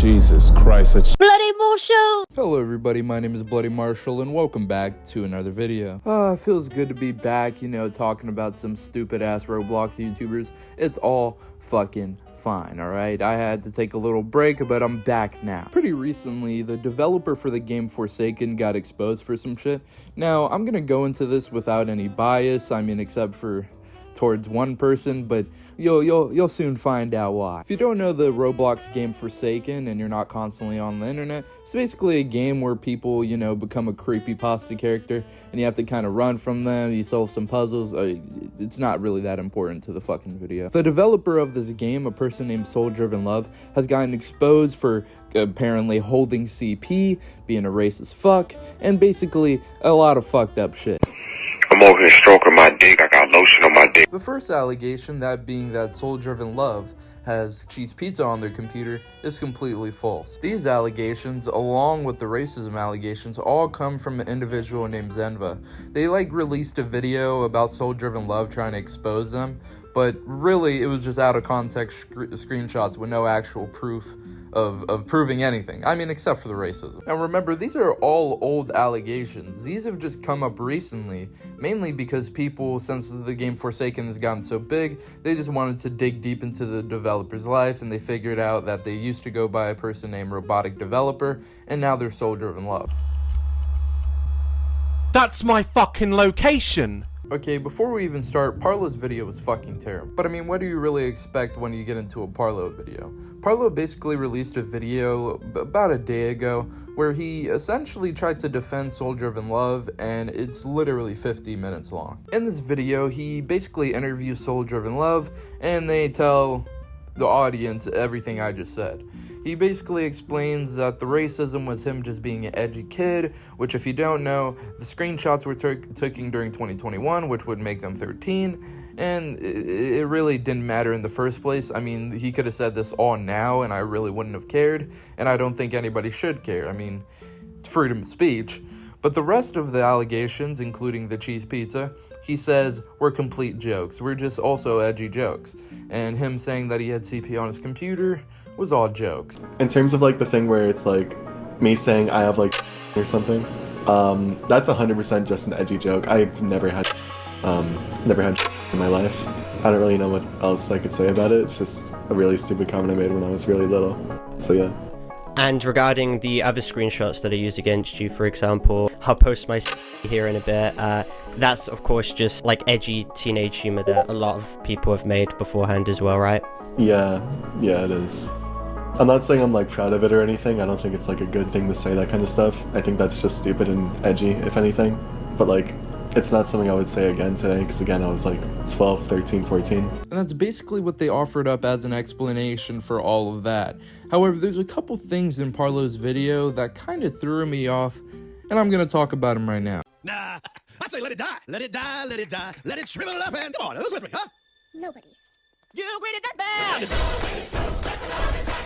Jesus Christ, that's Bloody Marshall! Hello everybody, my name is Bloody Marshall and welcome back to another video. It feels good to be back, talking about some stupid ass Roblox YouTubers. It's all fucking fine, alright? I had to take a little break, but I'm back now. Pretty recently, the developer for the game Forsaken got exposed for some shit. Now, I'm gonna go into this without any bias, except for towards one person, but you'll soon find out why. If you don't know the Roblox game Forsaken and you're not constantly on the internet, it's basically a game where people, become a creepypasta character and you have to kind of run from them, you solve some puzzles. It's not really that important to the fucking video. The developer of this game, a person named Soul Driven Love, has gotten exposed for apparently holding CP, being a racist fuck, and basically a lot of fucked up shit. I'm over here stroking my dick, I got lotion on my dick. The first allegation, that being that Soul Driven Love has cheese pizza on their computer, is completely false. These allegations, along with the racism allegations, all come from an individual named Zenva. They released a video about Soul Driven Love trying to expose them, but really it was just out of context screenshots with no actual proof of proving anything. Except for the racism. Now remember, these are all old allegations. These have just come up recently, mainly because people, since the game Forsaken has gotten so big, they just wanted to dig deep into the developer's life, and they figured out that they used to go by a person named Robotic Developer, and now they're Soul Driven Love. That's my fucking location! Okay, before we even start, Parlo's video was fucking terrible. But what do you really expect when you get into a Parlo video? Parlo basically released a video about a day ago where he essentially tried to defend Soul Driven Love, and it's literally 50 minutes long. In this video, he basically interviews Soul Driven Love, and they tell the audience everything I just said. He basically explains that the racism was him just being an edgy kid, which if you don't know, the screenshots were taken during 2021, which would make them 13, and it really didn't matter in the first place. He could have said this all now, and I really wouldn't have cared, and I don't think anybody should care. It's freedom of speech. But the rest of the allegations, including the cheese pizza, he says were complete jokes. We're just also edgy jokes. And him saying that he had CP on his computer was all jokes. In terms of the thing where it's me saying I have or something, that's 100% just an edgy joke. I've never had in my life. I don't really know what else I could say about it. It's just a really stupid comment I made when I was really little. So yeah. And regarding the other screenshots that are used against you, for example, I'll post my here in a bit. That's of course just edgy teenage humor that a lot of people have made beforehand as well, right? Yeah, it is. I'm not saying I'm proud of it or anything. I don't think it's a good thing to say that kind of stuff. I think that's just stupid and edgy, if anything. But it's not something I would say again today, because again, I was 12, 13, 14. And that's basically what they offered up as an explanation for all of that. However, there's a couple things in Parlo's video that kind of threw me off, and I'm going to talk about them right now. Nah, I say let it die. Let it die, let it die. Let it shrivel up and come on, who's with me, huh? Nobody. You greeted that bad!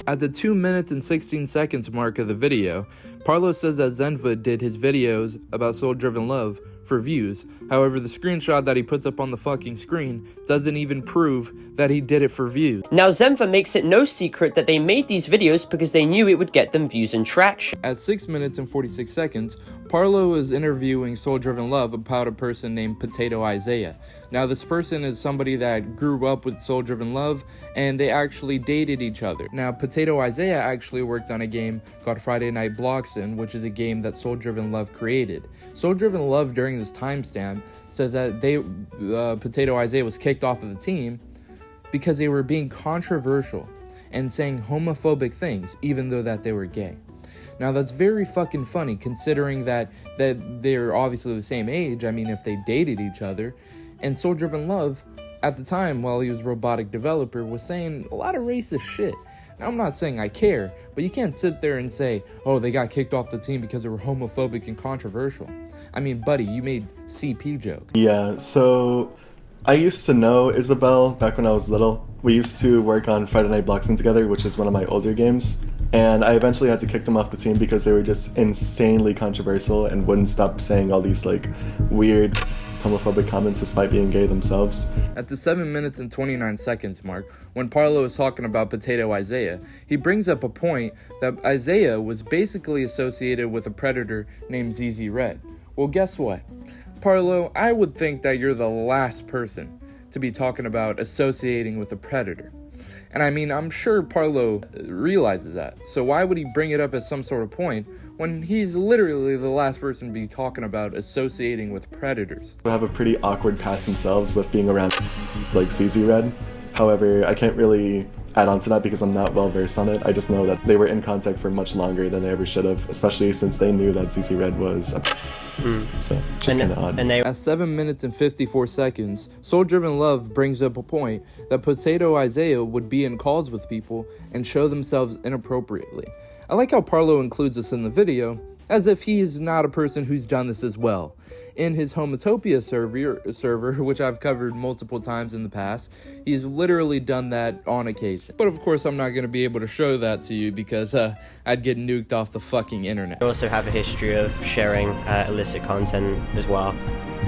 At the 2 minutes and 16 seconds mark of the video, Parlo says that Zenva did his videos about Soul Driven Love for views. However, the screenshot that he puts up on the fucking screen doesn't even prove that he did it for views. Now Zenva makes it no secret that they made these videos because they knew it would get them views and traction. At 6 minutes and 46 seconds, Parlo is interviewing Soul Driven Love about a person named Potato Isaiah. Now this person is somebody that grew up with Soul Driven Love, and they actually dated each other. Now Potato Isaiah actually worked on a game called Friday Night Bloxin, which is a game that Soul Driven Love created. Soul Driven Love during this timestamp says that Potato Isaiah was kicked off of the team because they were being controversial and saying homophobic things, even though that they were gay. Now that's very fucking funny, considering that they're obviously the same age. If they dated each other. And Soul Driven Love, at the time, while he was Robotic Developer, was saying a lot of racist shit. Now, I'm not saying I care, but you can't sit there and say, oh, they got kicked off the team because they were homophobic and controversial. Buddy, you made CP jokes. Yeah, so I used to know Isabel back when I was little. We used to work on Friday Night Bloxin together, which is one of my older games. And I eventually had to kick them off the team because they were just insanely controversial and wouldn't stop saying all these like weird homophobic comments despite being gay themselves. At the 7 minutes and 29 seconds mark, when Parlo is talking about Potato Isaiah, he brings up a point that Isaiah was basically associated with a predator named ZZ Red. Well, guess what? Parlo, I would think that you're the last person to be talking about associating with a predator. And I mean, I'm sure Parlo realizes that. So why would he bring it up as some sort of point when he's literally the last person to be talking about associating with predators? They have a pretty awkward past themselves with being around like ZZ Red. However, I can't really add on to that because I'm not well versed on it. I just know that they were in contact for much longer than they ever should have, especially since they knew that ZZ Red was a so just kind of odd. And they At 7 minutes and 54 seconds, Soul Driven Love brings up a point that Potato Isaiah would be in calls with people and show themselves inappropriately. I like how Parlo includes this in the video, as if he is not a person who's done this as well. In his Homotopia server, which I've covered multiple times in the past, he's literally done that on occasion. But of course, I'm not going to be able to show that to you because I'd get nuked off the fucking internet. also have a history of sharing illicit content as well,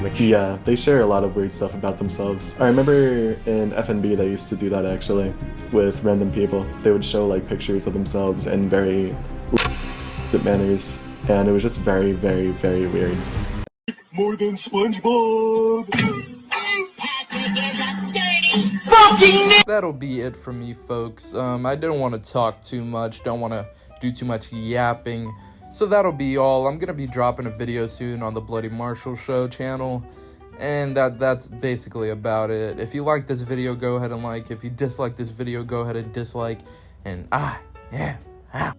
which Yeah, they share a lot of weird stuff about themselves. I remember in FNB they used to do that actually with random people. They would show like pictures of themselves in very manners, and it was just very, very, very weird. More than SpongeBob! That'll be it for me, folks. I didn't want to talk too much, don't want to do too much yapping. So that'll be all. I'm going to be dropping a video soon on the Bloody Marshall Show channel. And that's basically about it. If you like this video, go ahead and like. If you dislike this video, go ahead and dislike. And I am out.